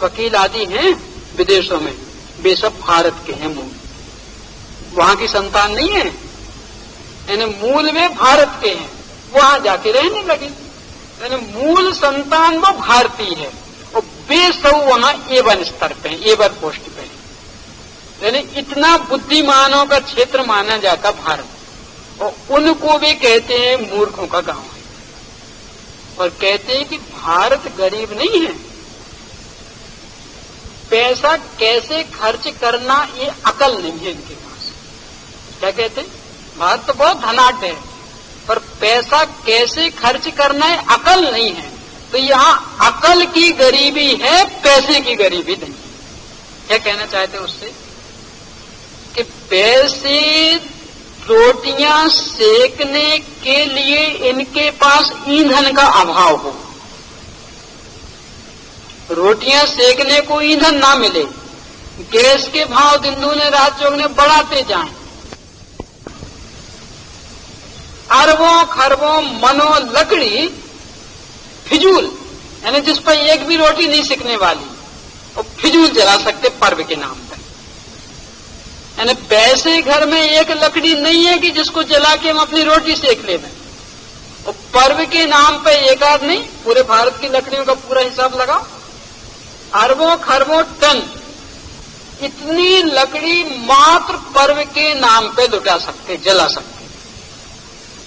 वकील आदि हैं विदेशों में, वे सब भारत के हैं मूल, वहां की संतान नहीं है, यानी मूल में भारत के हैं, वहां जाके रहने लगे, यानी मूल संतान वो भारतीय है और वे सब वहां A1 स्तर पे हैं, A1 पोस्ट पे हैं, यानी इतना बुद्धिमानों का क्षेत्र माना जाता भारत, और उनको वे कहते हैं मूर्खों का गांव है, और कहते हैं कि भारत गरीब नहीं है, पैसा कैसे खर्च करना ये अकल नहीं है इनके पास। क्या कहते हैं? भारत तो बहुत धनाढ्य है, पर पैसा कैसे खर्च करना है अकल नहीं है, तो यहां अकल की गरीबी है, पैसे की गरीबी नहीं। क्या कहना चाहते हैं उससे? कि पैसे रोटियां सेकने के लिए इनके पास ईंधन का अभाव हो, रोटियां सेकने को ईंधन ना मिले, गैस के भाव दिन दूने रात चौगुने बढ़ाते जाएं, अरबों खरबों मनो लकड़ी फिजूल, यानी जिस पर एक भी रोटी नहीं सिकने वाली, और फिजूल जला सकते पर्व के नाम पर, यानी पैसे घर में एक लकड़ी नहीं है कि जिसको जला के हम अपनी रोटी सेक ले दें, और पर्व के नाम पर एक आध नहीं, पूरे भारत की लकड़ियों का पूरा हिसाब लगाओ, अरबों खरबों टन इतनी लकड़ी मात्र पर्व के नाम पे लुटा सकते, जला सकते।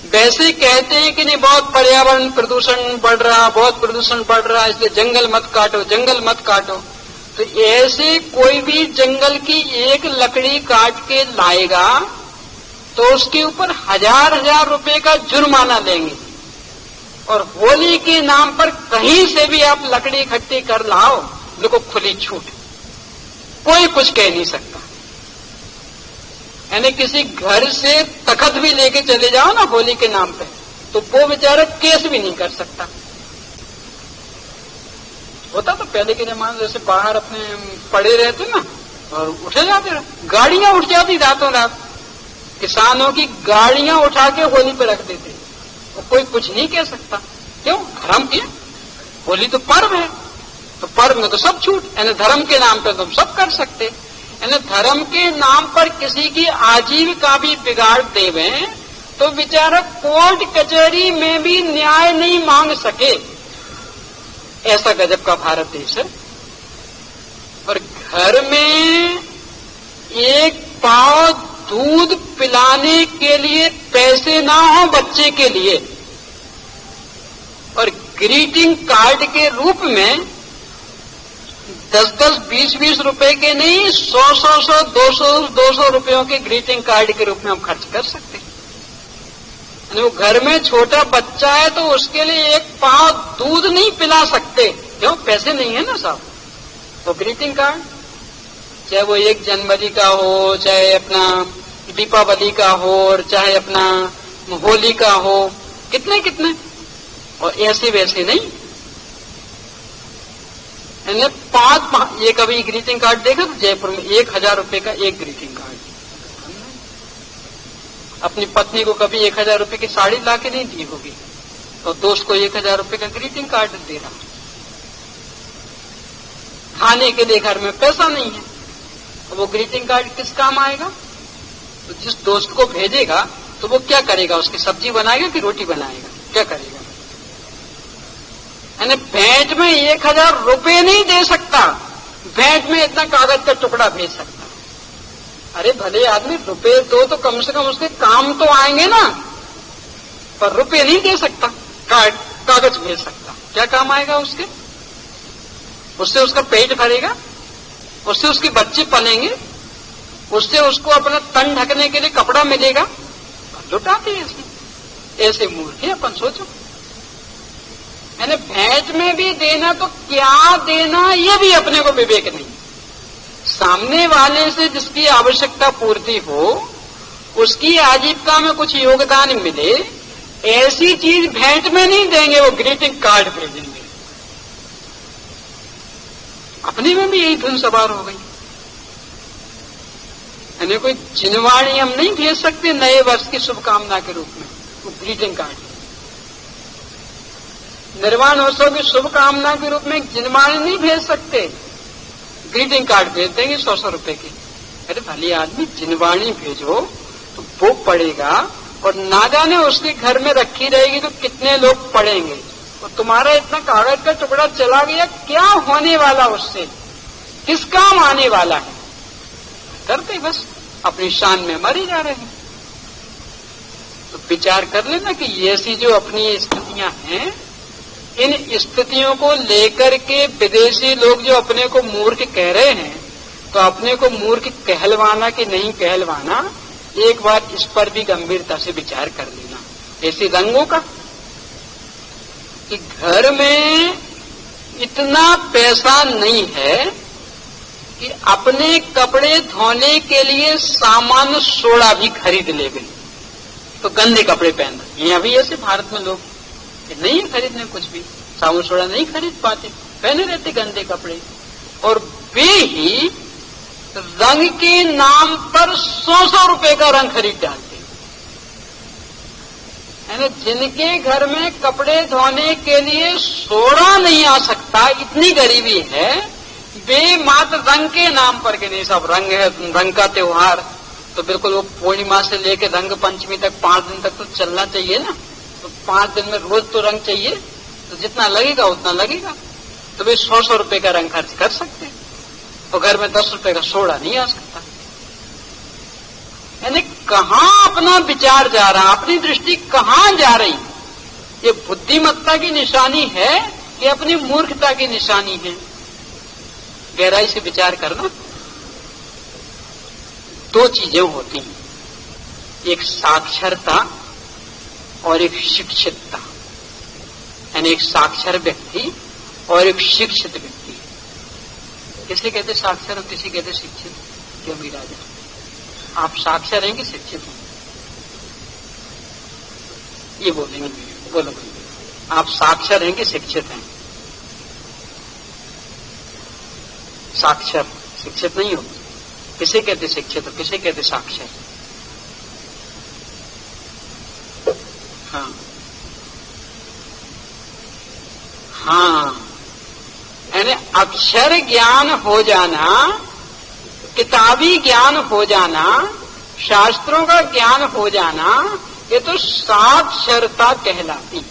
वैसे कहते हैं कि नहीं बहुत पर्यावरण प्रदूषण बढ़ रहा, बहुत प्रदूषण बढ़ रहा, इसलिए जंगल मत काटो, जंगल मत काटो, तो ऐसे कोई भी जंगल की एक लकड़ी काट के लाएगा तो उसके ऊपर 1000 रुपए का जुर्माना लेंगे, और होली के नाम पर कहीं से भी आप लकड़ी इकट्ठी कर लाओ, देखो खुली छूट, कोई कुछ कह नहीं सकता। यानी किसी घर से तखत भी लेके चले जाओ ना होली के नाम पे, तो वो बेचारा केस भी नहीं कर सकता। होता तो पहले के जमाने जैसे बाहर अपने पड़े रहते ना और उठे जाते रहे, गाड़ियां उठ जाती रातों रात, किसानों की गाड़ियां उठा के होली पे रख देते, और कोई कुछ नहीं कह सकता। क्यों? धर्म की होली तो पर्व है, तो पर्व में तो सब छूट, यानी धर्म के नाम पर तुम सब कर सकते, यानी धर्म के नाम पर किसी की आजीविका भी बिगाड़ देवे तो बेचारा कोर्ट कचहरी में भी न्याय नहीं मांग सके, ऐसा गजब का भारत देश है। और घर में एक पाव दूध पिलाने के लिए पैसे ना हो बच्चे के लिए, और ग्रीटिंग कार्ड के रूप में 10-10, 20-20 रुपए के नहीं, 100-100, 200 रुपयों के ग्रीटिंग कार्ड के रूप में हम खर्च कर सकते हैं। वो घर में छोटा बच्चा है तो उसके लिए एक पाव दूध नहीं पिला सकते, क्यों? पैसे नहीं है ना साहब। तो ग्रीटिंग कार्ड, चाहे वो 1 जनवरी का हो, चाहे अपना दीपावली का हो, और चाहे अपना होली का हो, कितने कितने, और ऐसे वैसे नहीं। ये कभी ग्रीटिंग कार्ड देखा तो जयपुर में 1000 रुपए का एक ग्रीटिंग कार्ड, अपनी पत्नी को कभी 1000 रुपए की साड़ी ला के नहीं दी होगी, और दोस्त को 1000 रुपए का ग्रीटिंग कार्ड दे रहा। खाने के लिए घर में पैसा नहीं है, तो वो ग्रीटिंग कार्ड किस काम आएगा? तो जिस दोस्त को भेजेगा तो वो क्या करेगा? उसकी सब्जी बनाएगा कि रोटी बनाएगा? क्या करेगा? यानी भेंट में 1000 रुपए नहीं दे सकता, भेंट में इतना कागज का टुकड़ा भेज सकता। अरे भले आदमी रुपए दो तो कम से कम उसके काम तो आएंगे ना, पर रुपए नहीं दे सकता, कागज भेज सकता। क्या काम आएगा उसके? उससे उसका पेट भरेगा, उससे उसके बच्चे पलेंगे, उससे उसको अपना तन ढकने के लिए कपड़ा मिलेगा, लुटाते हैं इसमें। ऐसे मूर्ख है अपन, सोचो। मैंने भेंट में भी देना तो क्या देना, ये भी अपने को विवेक नहीं। सामने वाले से जिसकी आवश्यकता पूर्ति हो, उसकी आजीविका में कुछ योगदान मिले, ऐसी चीज भेंट में नहीं देंगे, वो ग्रीटिंग कार्ड भेजेंगे। अपने में भी यही धुन सवार हो गई। यानी कोई जिनवाणी हम नहीं भेज सकते नए वर्ष की शुभकामना के रूप में, वो ग्रीटिंग कार्ड। निर्वाण उत्सव की शुभकामना के रूप में जिनवाणी नहीं भेज सकते, ग्रीटिंग कार्ड भेज देंगे 100-100 रुपए के। अरे भली आदमी जिनवाणी भेजो तो वो पढ़ेगा, और ना जाने उसके घर में रखी रहेगी तो कितने लोग पढ़ेंगे। और तुम्हारा इतना कागज का टुकड़ा चला गया, क्या होने वाला उससे, किस काम आने वाला है? करते बस अपनी शान में मरे जा रहे हैं। तो विचार कर लेना कि ऐसी जो अपनी स्थितियां हैं, इन स्थितियों को लेकर के विदेशी लोग जो अपने को मूर्ख कह रहे हैं, तो अपने को मूर्ख कहलवाना कि नहीं कहलवाना, एक बार इस पर भी गंभीरता से विचार कर लेना। ऐसे रंगों का कि घर में इतना पैसा नहीं है कि अपने कपड़े धोने के लिए सामान्य सोडा भी खरीद ले गए, तो गंदे कपड़े पहन रहे। यहाँ भी ऐसे भारत में लोग नहीं खरीदने कुछ भी, साबुन सोडा नहीं खरीद पाते, पहने रहते गंदे कपड़े। और वे ही रंग के नाम पर 100-100 रुपए का रंग खरीद डालते है ना। जिनके घर में कपड़े धोने के लिए सोडा नहीं आ सकता, इतनी गरीबी है, वे मात्र रंग के नाम पर के नहीं, सब रंग है, रंग का त्योहार, तो बिल्कुल वो पूर्णिमा से लेकर रंग पंचमी तक 5 दिन तक तो चलना चाहिए ना। तो 5 दिन में रोज तो रंग चाहिए, तो जितना लगेगा उतना लगेगा। तो वे 100-100 रुपए का रंग खर्च कर सकते हैं, तो घर में 10 रुपए का सोडा नहीं आ सकता। यानी कहां अपना विचार जा रहा, अपनी दृष्टि कहां जा रही? ये बुद्धिमत्ता की निशानी है कि अपनी मूर्खता की निशानी है? गहराई से विचार करना। 2 चीजें होती हैं, एक साक्षरता और एक शिक्षितता। यानी एक साक्षर व्यक्ति और एक शिक्षित व्यक्ति। किसे कहते साक्षर और किसे कहते शिक्षित? क्यों भी राजा, आप साक्षर हैं कि शिक्षित हैं? ये बोलेंगे, बोलो आप साक्षर हैं कि शिक्षित हैं? साक्षर, शिक्षित नहीं हो। किसे कहते शिक्षित और किसे कहते साक्षर? हाँ हाँ, यानी अक्षर ज्ञान हो जाना, किताबी ज्ञान हो जाना, शास्त्रों का ज्ञान हो जाना, ये तो साक्षरता कहलाती।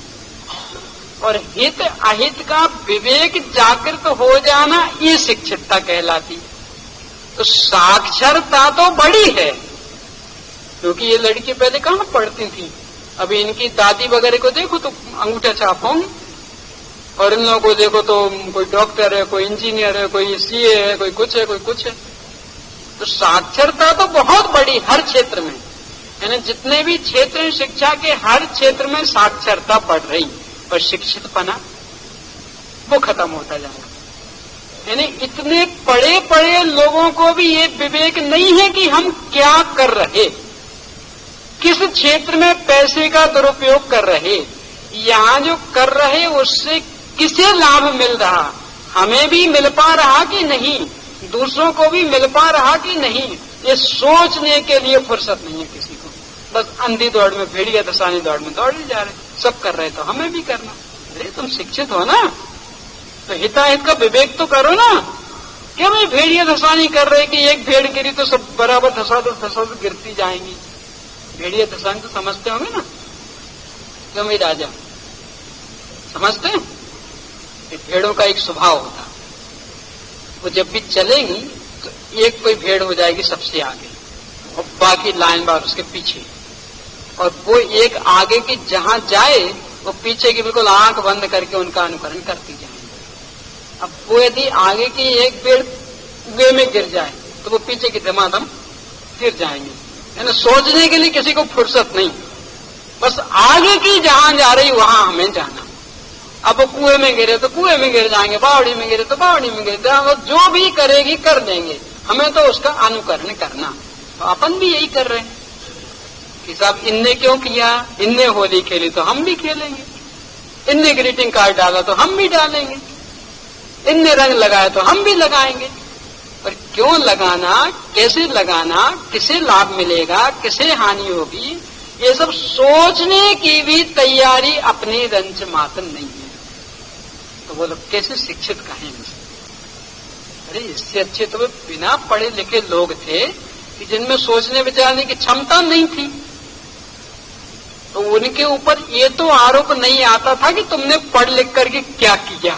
और हित अहित का विवेक जागृत हो जाना, ये शिक्षितता कहलाती। तो साक्षरता तो बड़ी है, क्योंकि ये लड़की पहले कहां पढ़ती थी। अभी इनकी दादी वगैरह को देखो तो अंगूठा छाप होंगे, और इन लोगों को देखो तो कोई डॉक्टर है, कोई इंजीनियर है, कोई सीए है, कोई कुछ है, कोई कुछ है। तो साक्षरता तो बहुत बड़ी हर क्षेत्र में, यानी जितने भी क्षेत्र हैं शिक्षा के, हर क्षेत्र में साक्षरता बढ़ रही, पर शिक्षितपना वो खत्म होता जा रहा। यानी इतने पढ़े पढ़े लोगों को भी ये विवेक नहीं है कि हम क्या कर रहे, किस क्षेत्र में पैसे का दुरुपयोग कर रहे, यहां जो कर रहे उससे किसे लाभ मिल रहा, हमें भी मिल पा रहा कि नहीं, दूसरों को भी मिल पा रहा कि नहीं, ये सोचने के लिए फुर्सत नहीं है किसी को। बस अंधी दौड़ में, भेड़िया धसानी दौड़ में दौड़ ही जा रहे, सब कर रहे तो हमें भी करना। अरे तुम शिक्षित हो ना, तो हिताहित का विवेक तो करो ना। क्यों भाई भेड़िया धसानी कर रहे कि एक भेड़ गिरी तो सब बराबर धसा दो गिरती जाएंगी? भेड़िया धसानी तो समझते होंगे ना? क्यों भाई राजा, समझते हैं? भेड़ों का एक स्वभाव होता, वो जब भी चलेंगी तो एक कोई भेड़ हो जाएगी सबसे आगे और बाकी लाइन बार उसके पीछे, और वो एक आगे की जहां जाए वो पीछे की बिल्कुल आंख बंद करके उनका अनुकरण करती जाएंगे। अब वो यदि आगे की एक भेड़ कुएं में गिर जाए तो वो पीछे की धमाधम गिर जाएंगे। यानी सोचने के लिए किसी को फुर्सत नहीं, बस आगे की जहां जा रही वहां हमें जाना। अब वो कुएं में गिरे तो कुएं में गिर जाएंगे, बावड़ी में गिरे तो बावड़ी में गिर जाएंगे, जो भी करेगी कर देंगे, हमें तो उसका अनुकरण करना। तो अपन भी यही कर रहे हैं कि साहब इनने क्यों किया, इनने होली खेली तो हम भी खेलेंगे, इनने ग्रीटिंग कार्ड डाला तो हम भी डालेंगे, इनने रंग लगाया तो हम भी लगाएंगे। पर क्यों लगाना, कैसे लगाना, किसे लाभ मिलेगा, किसे हानि होगी, ये सब सोचने की भी तैयारी अपनी रंच मात्र नहीं है। तो वो लोग कैसे शिक्षित कहें? अरे इससे अच्छे तो वे बिना पढ़े लिखे लोग थे कि जिनमें सोचने विचारने की क्षमता नहीं थी, तो उनके ऊपर ये तो आरोप नहीं आता था कि तुमने पढ़ लिख करके क्या किया।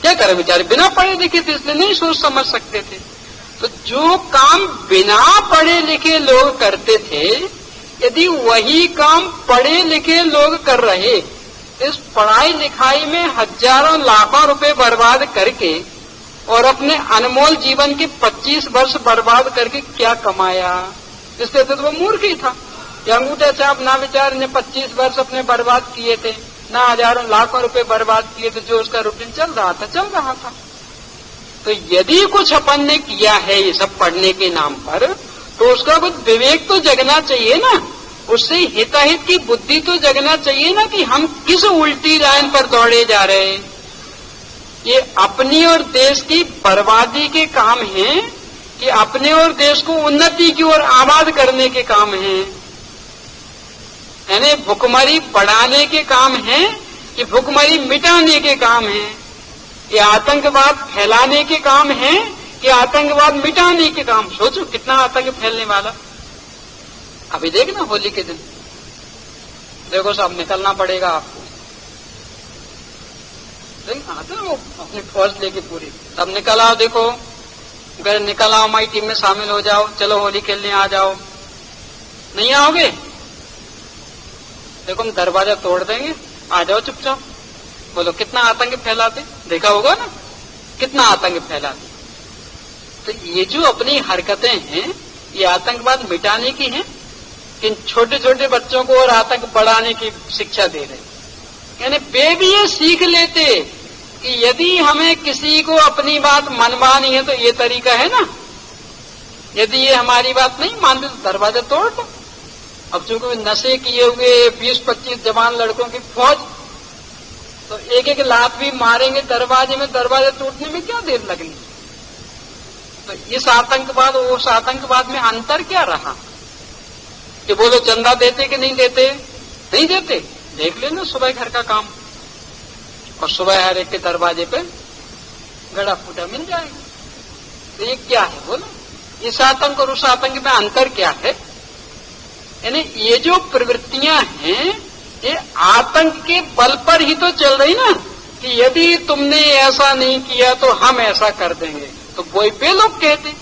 क्या करे बेचारे, बिना पढ़े लिखे थे इसलिए नहीं सोच समझ सकते थे। तो जो काम बिना पढ़े लिखे लोग करते थे, यदि वही काम पढ़े लिखे लोग कर रहे, इस पढ़ाई लिखाई में हजारों लाखों रुपए बर्बाद करके और अपने अनमोल जीवन के 25 वर्ष बर्बाद करके क्या कमाया? इसलिए तो वो मूर्ख ही था। ये अंगूठा छाप ना विचार ने 25 वर्ष अपने बर्बाद किए थे, ना हजारों लाखों रुपए बर्बाद किए थे। जो उसका रूटीन चल रहा था। तो यदि कुछ अपन ने किया है ये सब पढ़ने के नाम पर, तो उसका कुछ विवेक तो जगना चाहिए ना, उससे हिताहित की बुद्धि तो जगना चाहिए ना कि हम किस उल्टी लाइन पर दौड़े जा रहे हैं। ये अपनी और देश की बर्बादी के काम हैं कि अपने और देश को उन्नति की ओर आबाद करने के काम हैं? यानी भुखमरी बढ़ाने के काम हैं कि भुखमरी मिटाने के काम हैं? ये आतंकवाद फैलाने के काम हैं कि आतंकवाद मिटाने के काम? सोचो कितना आतंक फैलने वाला। अभी देखना होली के दिन, देखो सब निकलना पड़ेगा आपको। आते वो अपनी फौज लेके पूरी, सब निकल आओ, देखो अगर निकल आओ हमारी टीम में शामिल हो जाओ, चलो होली खेलने आ जाओ। नहीं आओगे, देखो हम दरवाजा तोड़ देंगे, आ जाओ चुपचाप। बोलो कितना आतंक फैलाते, देखा होगा ना कितना आतंक फैलाते। तो ये जो अपनी हरकतें हैं, ये आतंकवाद मिटाने की हैं, इन छोटे छोटे बच्चों को और आतंक बढ़ाने की शिक्षा दे रहे हैं। यानी वे भी ये सीख लेते कि यदि हमें किसी को अपनी बात मनवानी है तो ये तरीका है ना, यदि ये हमारी बात नहीं मानते तो दरवाजा तोड़ दो। अब चूंकि नशे किए हुए 20-25 जवान लड़कों की फौज, तो एक एक लात भी मारेंगे दरवाजे में, दरवाजे टूटने में क्या देर लगनी। तो इस आतंकवाद और उस आतंकवाद में अंतर क्या रहा कि बोलो चंदा देते कि नहीं देते? नहीं देते, देख लेना सुबह घर का काम, और सुबह हर एक के दरवाजे पे गड़ा फूटा मिल जाएगा। तो ये क्या है बोलो, इस आतंक और उस आतंक में अंतर क्या है? यानी ये जो प्रवृत्तियां हैं ये आतंक के बल पर ही तो चल रही ना, कि यदि तुमने ऐसा नहीं किया तो हम ऐसा कर देंगे। तो वही पे लोग कहते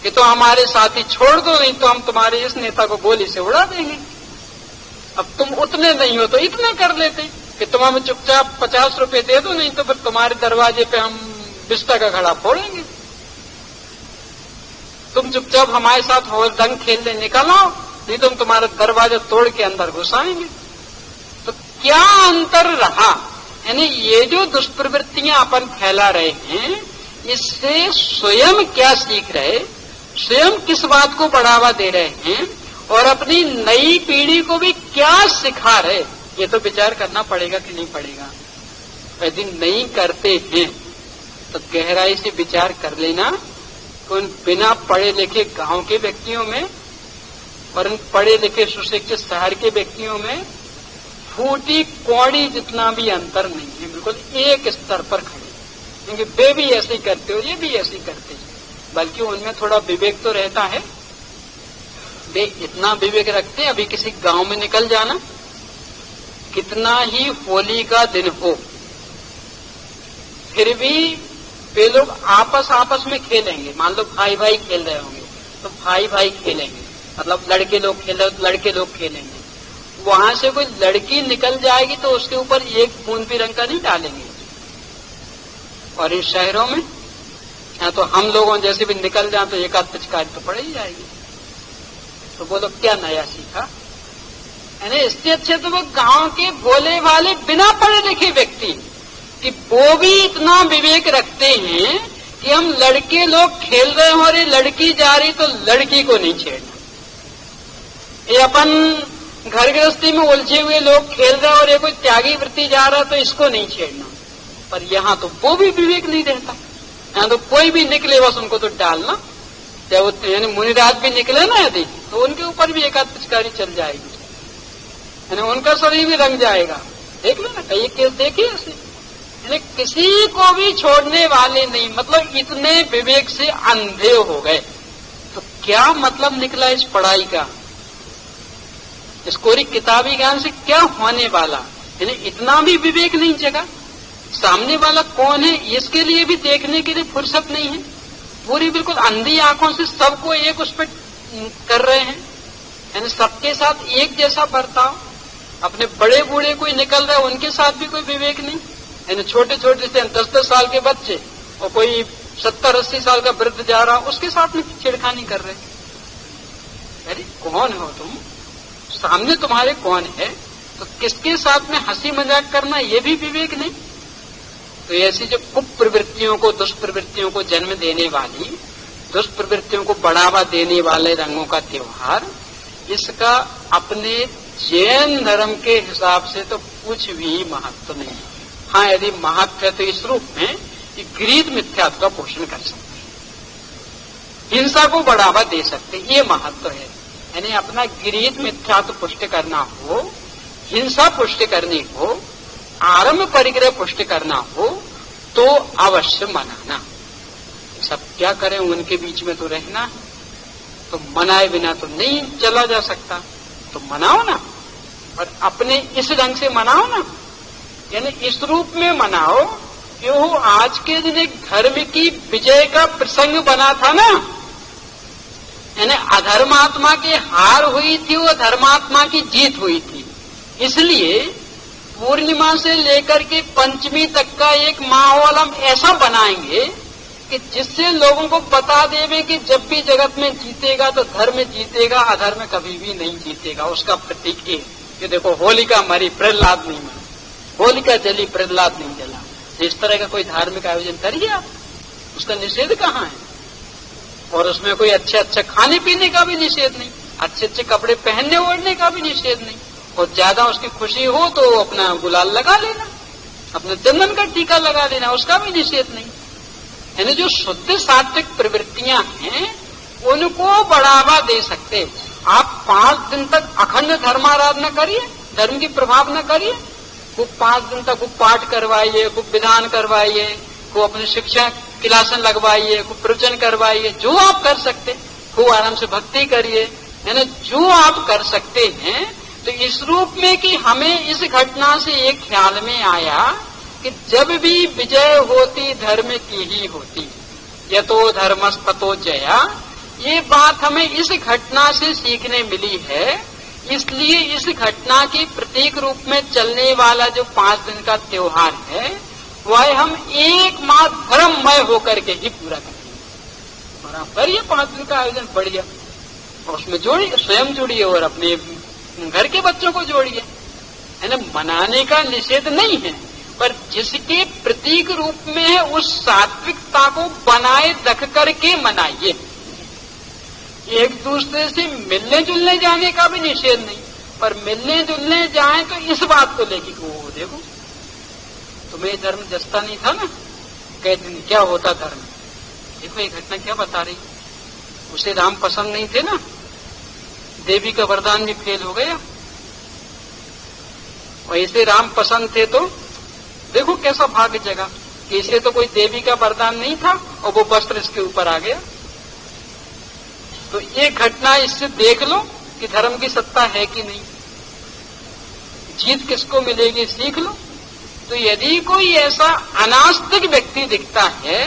कि तो हमारे साथी छोड़ दो, नहीं तो हम तुम्हारे इस नेता को गोली से उड़ा देंगे। अब तुम उतने नहीं हो तो इतने कर लेते कि तुम हमें चुपचाप 50 रुपए दे दो, नहीं तो फिर तुम्हारे दरवाजे पे हम बिस्टा का घड़ा फोड़ेंगे। तुम चुपचाप हमारे साथ होल रंग खेलने निकल आओ, नहीं तो हम तुम्हारा दरवाजा तोड़ के अंदर घुसाएंगे। तो क्या अंतर रहा? यानी ये जो दुष्प्रवृत्तियां अपन फैला रहे हैं, इससे स्वयं क्या सीख रहे, स्वयं किस बात को बढ़ावा दे रहे हैं, और अपनी नई पीढ़ी को भी क्या सिखा रहे, ये तो विचार करना पड़ेगा कि नहीं पड़ेगा। यदि नहीं करते हैं तो गहराई से विचार कर लेना कि उन बिना पढ़े लिखे गांव के व्यक्तियों में और उन पढ़े लिखे सुशिक्षित शहर के व्यक्तियों में फूटी कौड़ी जितना भी अंतर नहीं है, बिल्कुल एक स्तर पर खड़े, क्योंकि वे भी ऐसे ही करते हो, ये भी ऐसे ही करते हैं। बल्कि उनमें थोड़ा विवेक तो रहता है, वे इतना विवेक रखते हैं। अभी किसी गांव में निकल जाना, कितना ही होली का दिन हो, फिर भी वे लोग आपस में खेलेंगे। मान लो भाई भाई खेल रहे होंगे तो भाई भाई खेलेंगे, मतलब लड़के लोग खेल रहे हो तो लड़के लोग खेलेंगे। वहां से कोई लड़की निकल जाएगी तो उसके ऊपर एक बूंद भी रंग का नहीं डालेंगे। और इन शहरों में या तो हम लोगों जैसे भी निकल जाए तो एक आध पिचकारी तो पड़ ही जाएगी। तो वो लोग क्या नया सीखा? यानी इससे अच्छे तो वो गांव के भोले वाले बिना पढ़े लिखे व्यक्ति कि वो भी इतना विवेक रखते हैं कि हम लड़के लोग खेल रहे हैं और ये लड़की जा रही तो लड़की को नहीं छेड़ना। ये अपन घर गृहस्थी में उलझे हुए लोग खेल रहे हैं और ये कोई त्यागी वृत्ति जा रहा तो इसको नहीं छेड़ना। पर यहाँ तो वो भी विवेक नहीं रहता। यहाँ तो कोई भी निकले बस उनको तो डालना, चाहे वो यानी मुनिराज भी निकले ना यदि तो उनके ऊपर भी एक आध पिचकारी चल जाएगी, यानी उनका शरीर भी रंग जाएगा। देख लो ना, कई केस देखिए ऐसे। यानी किसी को भी छोड़ने वाले नहीं, मतलब इतने विवेक से अंधे हो गए। तो क्या मतलब निकला इस पढ़ाई का, इस कोरी किताबी ज्ञान से क्या होने वाला? यानी इतना भी विवेक नहीं जगा। सामने वाला कौन है इसके लिए भी देखने के लिए फुर्सत नहीं है। पूरी बिल्कुल अंधी आंखों से सबको एक उस पर कर रहे हैं, यानी सबके साथ एक जैसा बर्ताव। अपने बड़े बूढ़े कोई निकल रहे उनके साथ भी कोई विवेक नहीं, यानी छोटे छोटे से 10-10 साल के बच्चे और कोई 70-80 साल का वृद्ध जा रहा उसके साथ में छेड़खानी कर रहे। अरे कौन हो तुम, सामने तुम्हारे कौन है, तो किसके साथ में हंसी मजाक करना ये भी विवेक नहीं। तो ऐसी जो कुप्रवृत्तियों को, दुष्प्रवृत्तियों को जन्म देने वाली, दुष्प्रवृत्तियों को बढ़ावा देने वाले रंगों का त्योहार, इसका अपने जैन धर्म के हिसाब से तो कुछ भी महत्व नहीं है। हाँ, यदि महत्व है तो इस रूप में कि ग्रीड मिथ्यात्व का पोषण कर सकते हैं, हिंसा को बढ़ावा दे सकते, ये महत्व है। यानी अपना ग्रीड मिथ्यात्व पुष्ट करना हो, हिंसा पुष्ट करनी हो, आरंभ परिग्रह पुष्ट करना हो तो अवश्य मनाना। सब क्या करें, उनके बीच में तो रहना है, तो मनाए बिना तो नहीं चला जा सकता। तो मनाओ ना, और अपने इस ढंग से मनाओ ना, यानी इस रूप में मनाओ कि वो आज के दिन एक धर्म की विजय का प्रसंग बना था ना, यानी अधर्मात्मा की हार हुई थी, वो धर्मात्मा की जीत हुई थी। इसलिए पूर्णिमा से लेकर के पंचमी तक का एक माहौल हम ऐसा बनाएंगे कि जिससे लोगों को बता देवे कि जब भी जगत में जीतेगा तो धर्म जीतेगा, अधर्म कभी भी नहीं जीतेगा। उसका प्रतीक है कि देखो होलिका मरी, प्रहलाद नहीं मरा, होलिका जली, प्रहलाद नहीं जला। इस तरह का कोई धार्मिक आयोजन करिए आप, उसका निषेध कहाँ है? और उसमें कोई अच्छे खाने पीने का भी निषेध नहीं, अच्छे कपड़े पहनने ओढ़ने का भी निषेध नहीं, और ज्यादा उसकी खुशी हो तो अपना गुलाल लगा लेना, अपने चंदन का टीका लगा लेना, उसका भी निषेध नहीं। यानी जो शुद्ध सात्विक प्रवृत्तियां हैं उनको बढ़ावा दे सकते। आप 5 दिन तक अखंड धर्माराधना करिए, धर्म की प्रभाव न करिए, खूब 5 दिन तक खूब पाठ करवाइए, खूब विधान करवाइए, खूब अपनी शिक्षा क्लासन लगवाइए, खूब प्रवचन करवाइए, जो आप कर सकते, खूब आराम से भक्ति करिए, यानी जो आप कर सकते हैं। तो इस रूप में कि हमें इस घटना से एक ख्याल में आया कि जब भी विजय होती धर्म की ही होती, यतो धर्मस्ततो जया, ये बात हमें इस घटना से सीखने मिली है। इसलिए इस घटना के प्रतीक रूप में चलने वाला जो 5 दिन का त्योहार है वह हम एकमात्र धर्ममय होकर के ही पूरा करेंगे। और आप करिए 5 दिन का आयोजन बढ़िया, और उसमें जोड़िए, स्वयं जुड़िए और अपने घर के बच्चों को जोड़िए। है ना, मनाने का निषेध नहीं है, पर जिसके प्रतीक रूप में है उस सात्विकता को बनाए रख करके मनाइए। एक दूसरे से मिलने जुलने जाने का भी निषेध नहीं, पर मिलने जुलने जाए तो इस बात को लेके कि वो देखो तुम्हें धर्म जसता नहीं था ना, कहते नहीं क्या होता धर्म, देखो ये घटना क्या बता रही, उसे राम पसंद नहीं थे ना, देवी का वरदान भी फेल हो गया, और इसे राम पसंद थे तो देखो कैसा भाग्य जगा कि इसे तो कोई देवी का वरदान नहीं था और वो वस्त्र इसके ऊपर आ गया। तो ये घटना इससे देख लो कि धर्म की सत्ता है कि नहीं, जीत किसको मिलेगी सीख लो। तो यदि कोई ऐसा अनास्तिक व्यक्ति दिखता है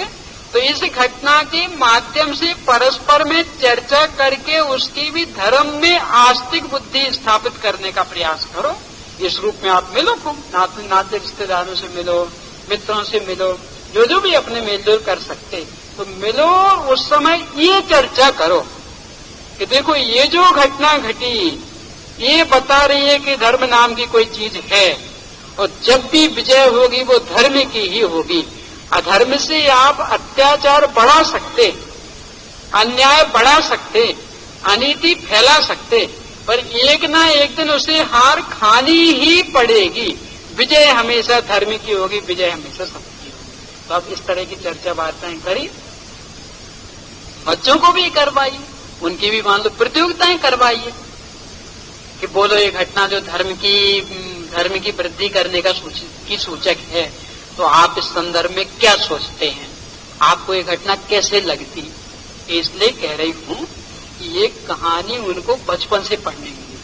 तो इस घटना के माध्यम से परस्पर में चर्चा करके उसकी भी धर्म में आस्तिक बुद्धि स्थापित करने का प्रयास करो। इस रूप में आप मिलो, खूब नाते रिश्तेदारों से मिलो, मित्रों से मिलो, जो भी अपने मेलजोल कर सकते तो मिलो। उस समय ये चर्चा करो कि देखो ये जो घटना घटी ये बता रही है कि धर्म नाम की कोई चीज है, और जब भी विजय होगी वो धर्म की ही होगी। अधर्म से आप अत्याचार बढ़ा सकते, अन्याय बढ़ा सकते, अनीति फैला सकते, पर एक ना एक दिन उसे हार खानी ही पड़ेगी। विजय हमेशा धर्म की होगी, विजय हमेशा सत्य की होगी। तो आप इस तरह की चर्चा वार्ताएं करिए, बच्चों को भी करवाइए, उनकी भी मान लो प्रतियोगिताएं करवाइए कि बोलो ये घटना जो धर्म की वृद्धि करने का की सूचक है, तो आप इस संदर्भ में क्या सोचते हैं, आपको ये घटना कैसे लगती? इसलिए कह रही हूं कि ये कहानी उनको बचपन से पढ़ने मिली,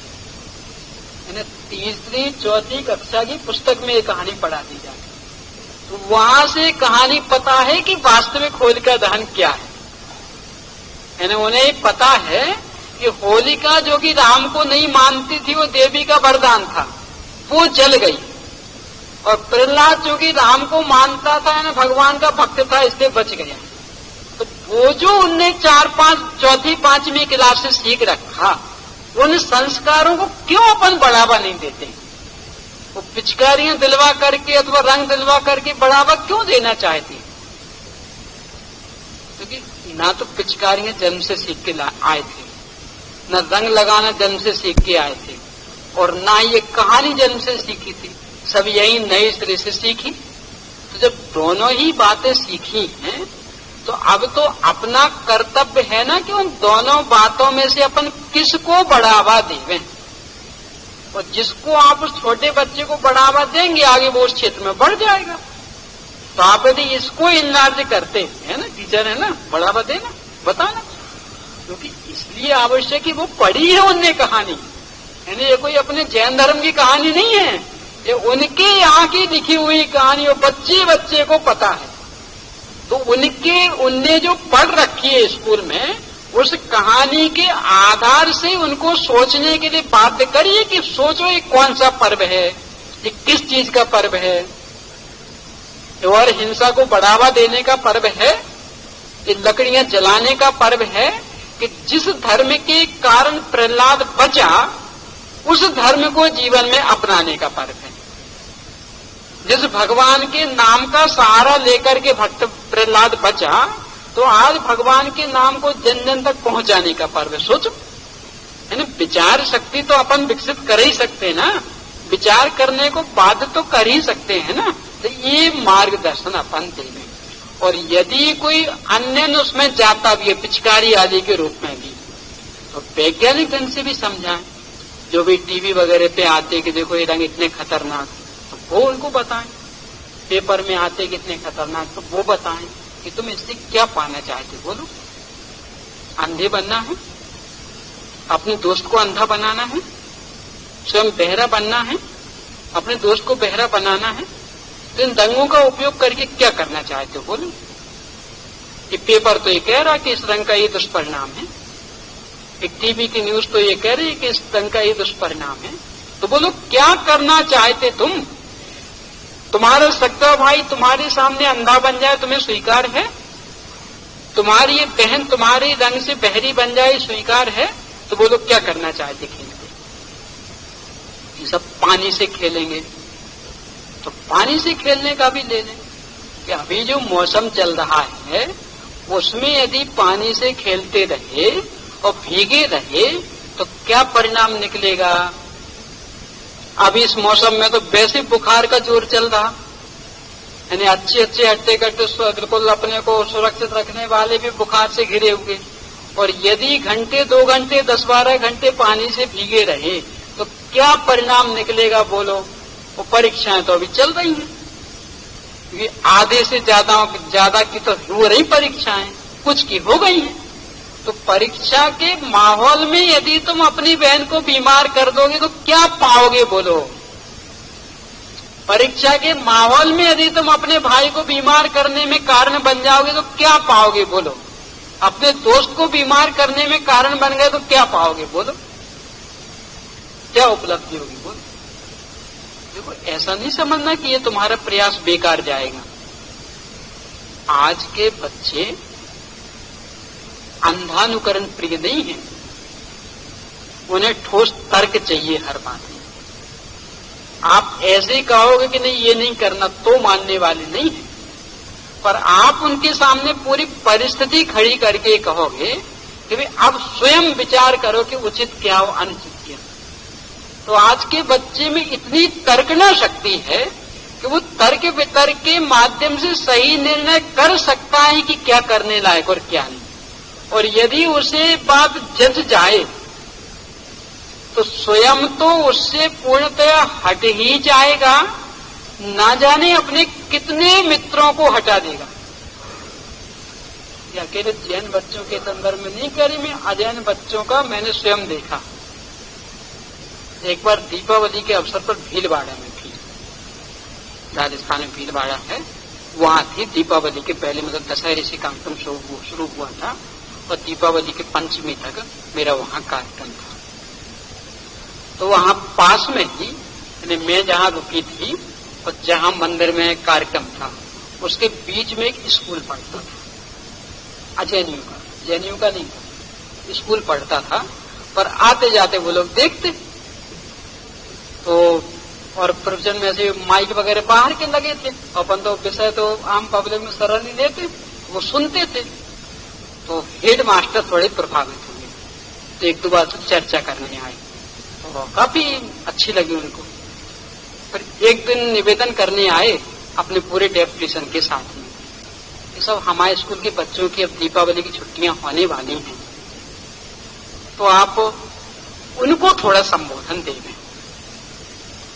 यानी तीसरी चौथी कक्षा की पुस्तक में ये कहानी पढ़ा दी जाती, तो वहां से कहानी पता है कि वास्तविक होलिका दहन क्या है। यानी उन्हें पता है कि होलिका जो कि राम को नहीं मानती थी, वो देवी का वरदान था, वो जल गई, और प्रहलाद जो कि राम को मानता था, यानी भगवान का भक्त था, इसलिए बच गया। तो वो जो उनने 4-5 चौथी 5वीं क्लास से सीख रखा, उन संस्कारों को क्यों अपन बढ़ावा नहीं देते? वो पिचकारियां दिलवा करके अथवा रंग दिलवा करके बढ़ावा क्यों देना चाहती? क्योंकि ना तो पिचकारियां जन्म से सीख के आए थे, न रंग लगाना जन्म से सीख के आए थे, और ना ये कहानी जन्म से सीखी थी, सब यही नए सिरे से सीखी। तो जब दोनों ही बातें सीखी हैं, तो अब तो अपना कर्तव्य है ना कि उन दोनों बातों में से अपन किसको बढ़ावा देवें, और जिसको आप उस छोटे बच्चे को बढ़ावा देंगे, आगे वो उस क्षेत्र में बढ़ जाएगा। तो आप यदि इसको इनलार्ज करते हैं ना, टीचर है ना, बढ़ावा देना, बताना, क्योंकि इसलिए आवश्यक कि वो पढ़ी है उनने कहानी, यानी ये कोई अपने जैन धर्म की कहानी नहीं है, ये उनके यहाँ की लिखी हुई कहानी, और बच्चे बच्चे को पता है। तो उनने जो पढ़ रखी है स्कूल में, उस कहानी के आधार से उनको सोचने के लिए बाध्य करिए कि सोचो ये कौन सा पर्व है, ये किस चीज का पर्व है, और हिंसा को बढ़ावा देने का पर्व है, ये लकड़ियां जलाने का पर्व है, कि जिस धर्म के कारण प्रहलाद बचा, उस धर्म को जीवन में अपनाने का पर्व है। जिस भगवान के नाम का सहारा लेकर के भक्त प्रहलाद बचा, तो आज भगवान के नाम को जन जन तक पहुंचाने का पर्व है। सोचो, है ना, विचार शक्ति तो अपन विकसित कर ही सकते ना, विचार करने को बाध्य तो कर ही सकते हैं ना। तो ये मार्गदर्शन अपन देंगे, और यदि कोई अन्य उसमें जाता भी है, पिचकारी आदि के रूप में भी, तो वैज्ञानिक ढंग से भी समझाएं। जो भी टीवी वगैरह पे आते कि देखो ये रंग इतने खतरनाक, तो वो उनको बताएं। पेपर में आते कितने खतरनाक, तो वो बताएं कि तुम इससे क्या पाना चाहते, बोलो। अंधे बनना है, अपने दोस्त को अंधा बनाना है, स्वयं बहरा बनना है, अपने दोस्त को बहरा बनाना है, तो इन रंगों का उपयोग करके क्या करना चाहते हो, बोलो। ये पेपर तो ये कह रहा कि इस रंग का ये दुष्परिणाम है, एक टीवी की न्यूज तो ये कह रही है कि इस रंग का ये दुष्परिणाम है, तो बोलो क्या करना चाहते तुम? तुम्हारा सगा भाई तुम्हारे सामने अंधा बन जाए, तुम्हें स्वीकार है? तुम्हारी ये बहन तुम्हारे रंग से बहरी बन जाए, स्वीकार है? तो बोलो क्या करना चाहते खेल के? ये सब पानी से खेलेंगे, तो पानी से खेलने का भी ले लें कि अभी जो मौसम चल रहा है, उसमें यदि पानी से खेलते रहे और भीगे रहे, तो क्या परिणाम निकलेगा? अभी इस मौसम में तो वैसे बुखार का जोर चल रहा, यानी अच्छे अच्छे हट्टे कट्टे बिल्कुल अपने को सुरक्षित रखने वाले भी बुखार से घिरे हुए, और यदि घंटे 2 घंटे 10-12 घंटे पानी से भीगे रहे, तो क्या परिणाम निकलेगा, बोलो। वो परीक्षाएं तो अभी चल रही हैं, क्योंकि आधे से ज्यादा की तो हो रही परीक्षाएं, कुछ की हो गई हैं। तो परीक्षा के माहौल में यदि तुम अपनी बहन को बीमार कर दोगे, तो क्या पाओगे, बोलो। परीक्षा के माहौल में यदि तुम अपने भाई को बीमार करने में कारण बन जाओगे, तो क्या पाओगे, बोलो। अपने दोस्त को बीमार करने में कारण बन गए, तो क्या पाओगे, बोलो। क्या उपलब्धि होगी, बोलो। देखो, ऐसा नहीं समझना कि ये तुम्हारा प्रयास बेकार जाएगा। आज के बच्चे अंधानुकरण प्रिय नहीं है, उन्हें ठोस तर्क चाहिए हर बात में। आप ऐसे कहोगे कि नहीं ये नहीं करना, तो मानने वाले नहीं है, पर आप उनके सामने पूरी परिस्थिति खड़ी करके कहोगे कि भाई अब स्वयं विचार करो कि उचित क्या हो, अनुचित क्या। तो आज के बच्चे में इतनी तर्कना शक्ति है कि वो तर्क वितर्क के माध्यम से सही निर्णय कर सकता है कि क्या करने लायक और क्या नहीं। और यदि उसे बात जच जाए, तो स्वयं तो उससे पूर्णतया हट ही जाएगा, ना जाने अपने कितने मित्रों को हटा देगा। ये अकेले जैन बच्चों के संदर्भ में नहीं करी, मैं अजैन बच्चों का मैंने स्वयं देखा। एक बार दीपावली के अवसर पर भीलवाड़ा में थी, राजस्थान में भीलवाड़ा है, वहां थी। दीपावली के पहले मतलब दशहरे से कार्यक्रम शुरू हुआ था और दीपावली के पंचमी तक मेरा वहां कार्यक्रम था। तो वहां पास में ही मैं जहां रुकी थी और जहां मंदिर में कार्यक्रम था उसके बीच में एक स्कूल पढ़ता था, अजैनियों का, जैनियों का नहीं था, स्कूल पढ़ता था। पर आते जाते वो लोग देखते तो, और प्रवचन में ऐसे माइक वगैरह बाहर के लगे थे, अपन तो विषय तो आम पब्लिक में सरल ही लेते, वो सुनते थे। तो हेड मास्टर थोड़े प्रभावित हुए, तो एक दो बार से चर्चा करने आए, तो काफी अच्छी लगी उनको। पर एक दिन निवेदन करने आए अपने पूरे डेपुटेशन के साथ में, ये सब हमारे स्कूल के बच्चों की अब दीपावली की छुट्टियां होने वाली हैं, तो आप उनको थोड़ा संबोधन दे दें।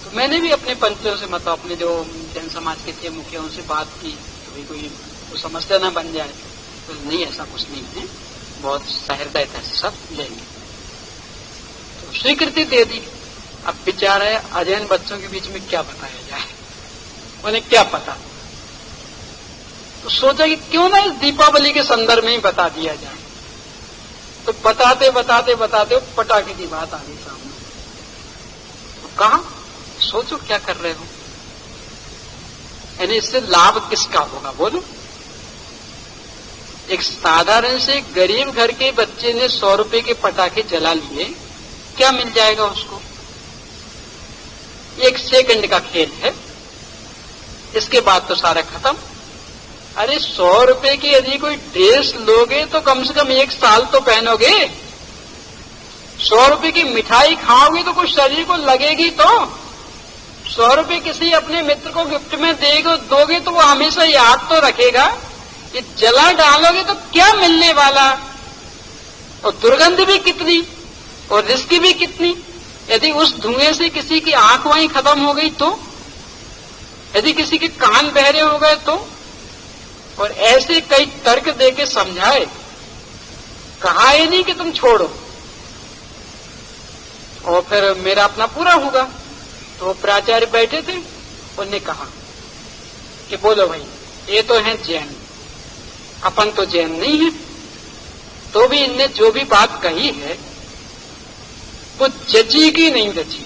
तो मैंने भी अपने पंचों से मतलब अपने जो जैन समाज के थे मुखियाओं से बात की, कभी कोई समस्या ना बन जाए। तो नहीं, ऐसा कुछ नहीं है, बहुत सहृदयता से सब लेंगे। तो स्वीकृति दे दी। अब विचार है अजैन बच्चों के बीच में क्या बताया जाए, उन्हें क्या पता। तो सोचा कि क्यों ना इस दीपावली के संदर्भ में ही बता दिया जाए। तो बताते बताते बताते पटाखे की बात आ गई सामने। तो कहा सोचो क्या कर रहे हो, यानी इससे लाभ किसका होगा बोलो। एक साधारण से गरीब घर के बच्चे ने 100 रुपए के पटाखे जला लिए, क्या मिल जाएगा उसको? 1 सेकंड का खेल है, इसके बाद तो सारा खत्म। अरे 100 रुपए की यदि कोई ड्रेस लोगे तो कम से कम 1 साल तो पहनोगे। 100 रुपए की मिठाई खाओगे तो कुछ शरीर को लगेगी तो। 100 रुपए किसी अपने मित्र को गिफ्ट में दोगे तो वो हमेशा याद तो रखेगा। ये जला डालोगे तो क्या मिलने वाला, और दुर्गंध भी कितनी और रिस्क भी कितनी। यदि उस धुएं से किसी की आंख वहीं खत्म हो गई तो, यदि किसी के कान बहरे हो गए तो। और ऐसे कई तर्क देके समझाए, कहा ये नहीं कि तुम छोड़ो, और फिर मेरा अपना पूरा होगा। तो प्राचार्य बैठे थे, उन्होंने कहा कि बोलो भाई, ये तो है जैन, अपन तो जैन नहीं है, तो भी इनने जो भी बात कही है वो जची की नहीं जची,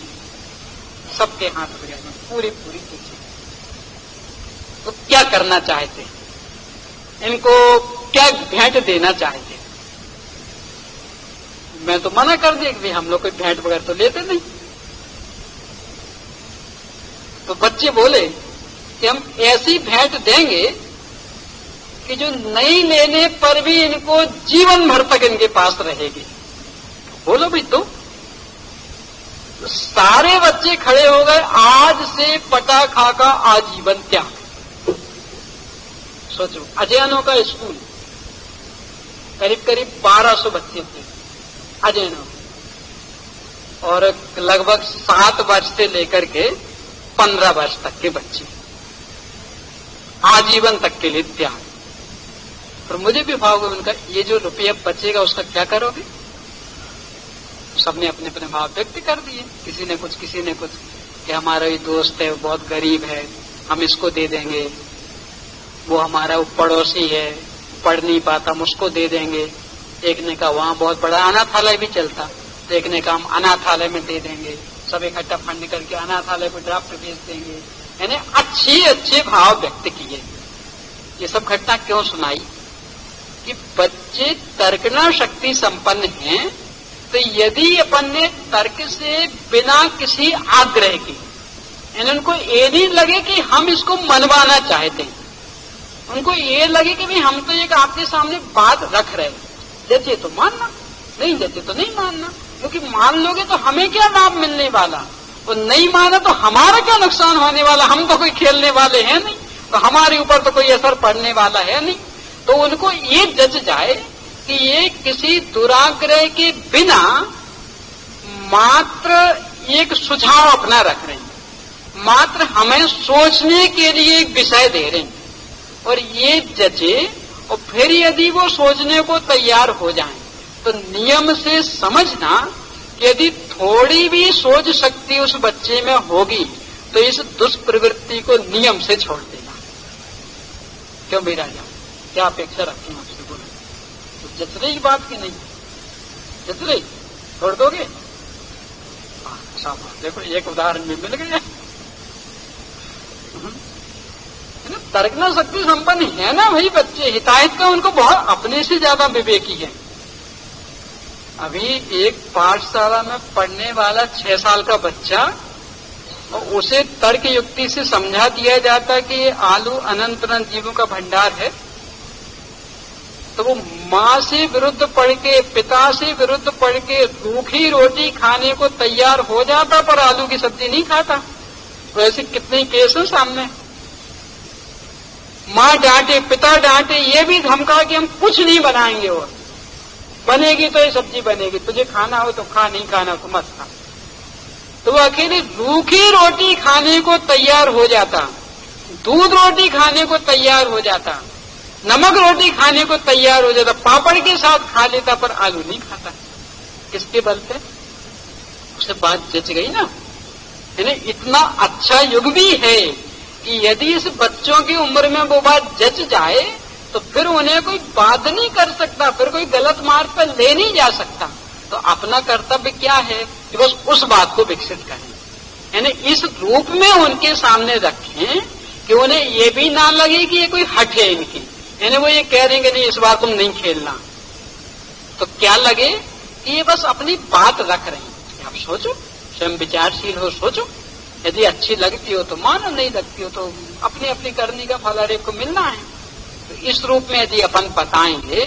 सबके हाथ में पूरी पूरी जची। तो क्या करना चाहते, इनको क्या भेंट देना चाहते? मैं तो मना कर दिया कि हम लोग कोई भेंट वगैरह तो लेते नहीं। तो बच्चे बोले कि हम ऐसी भेंट देंगे कि जो नहीं लेने पर भी इनको जीवन भर तक इनके पास रहेगी। बोलो भाई, तो सारे बच्चे खड़े हो गए, आज से पटाखा का आजीवन त्याग। सोचो, अजैनों का स्कूल, करीब करीब 1200 बच्चे थे अजैनों, और लगभग 7 वर्ष से लेकर के 15 वर्ष तक के बच्चे, आजीवन तक के लिए त्याग। पर मुझे भी भाव हुआ उनका, ये जो रुपया बचेगा उसका क्या करोगे? सबने अपने अपने भाव व्यक्त कर दिए, किसी ने कुछ कि हमारा ये दोस्त है, बहुत गरीब है, हम इसको दे देंगे। वो हमारा पड़ोसी है, पढ़ नहीं पाता, हम उसको दे देंगे। एक ने कहा वहां बहुत बड़ा अनाथालय भी चलता, तो एक ने कहा हम अनाथालय में दे देंगे, सब इकट्ठा फंड करके अनाथालय को ड्राफ्ट भेज देंगे। यानी अच्छे भाव व्यक्त किए। ये सब घटना क्यों सुनाई? कि बच्चे तर्कना शक्ति संपन्न हैं, तो यदि अपन ने तर्क से बिना किसी आग्रह के, यानी उनको ये नहीं लगे कि हम इसको मनवाना चाहते हैं, उनको ये लगे कि भाई हम तो एक आपके सामने बात रख रहे हैं, जैसे तो मानना, नहीं जैसे तो नहीं मानना, क्योंकि मान लोगे तो हमें क्या लाभ मिलने वाला, और नहीं माना तो हमारा क्या नुकसान होने वाला। हम तो कोई खेलने वाले हैं नहीं, तो हमारे ऊपर तो कोई असर पड़ने वाला है नहीं। तो उनको ये जच जाए कि ये किसी दुराग्रह के बिना मात्र एक सुझाव अपना रख रहे हैं, मात्र हमें सोचने के लिए एक विषय दे रहे हैं, और ये जचे और फिर यदि वो सोचने को तैयार हो जाएं, तो नियम से समझना कि यदि थोड़ी भी सोच शक्ति उस बच्चे में होगी तो इस दुष्प्रवृत्ति को नियम से छोड़ देगा। क्यों मेरा जाओ, क्या अपेक्षा रखती हूं आपसे, बोलो तो जच रही बात की नहीं, जच रही, छोड़ दोगे? शाबाश, देखो एक उदाहरण में मिल गया। तर्कना शक्ति संपन्न है ना भाई बच्चे, हिताहित का उनको बहुत अपने से ज्यादा विवेकी है। अभी एक पाठशाला में पढ़ने वाला 6 साल का बच्चा, और उसे तर्क युक्ति से समझा दिया जाता कि ये आलू अनंत अनंत जीवों का भंडार है, तो वो माँ से विरुद्ध पढ़ के, पिता से विरुद्ध पढ़ के रूखी रोटी खाने को तैयार हो जाता, पर आलू की सब्जी नहीं खाता। तो ऐसे कितने केस हैं सामने। माँ डांटे, पिता डांटे, ये भी धमका कि हम कुछ नहीं बनाएंगे, और बनेगी तो ये सब्जी बनेगी, तुझे खाना हो तो खा, नहीं खाना तो मत खा। तो वो अकेले रूखी रोटी खाने को तैयार हो जाता, दूध रोटी खाने को तैयार हो जाता, नमक रोटी खाने को तैयार हो जाता, पापड़ के साथ खा लेता, पर आलू नहीं खाता। किसके बल पे? उसे बात जच गई ना। यानी इतना अच्छा युग भी है कि यदि इस बच्चों की उम्र में वो बात जच जाए तो फिर उन्हें कोई बात नहीं कर सकता, फिर कोई गलत मार्ग पर ले नहीं जा सकता। तो अपना कर्तव्य क्या है कि बस उस बात को विकसित करें, यानी इस रूप में उनके सामने रखें कि उन्हें ये भी ना लगे कि ये कोई हट है इनकी, यानी वो ये कह देंगे नहीं इस बार तुम नहीं खेलना, तो क्या लगे कि ये बस अपनी बात रख रहे हैं। आप सोचो, स्वयं विचारशील हो, सोचो, यदि अच्छी लगती हो तो मानो, नहीं लगती हो तो अपनी अपनी करनी का फल हर एक को मिलना है। तो इस रूप में यदि अपन बताएंगे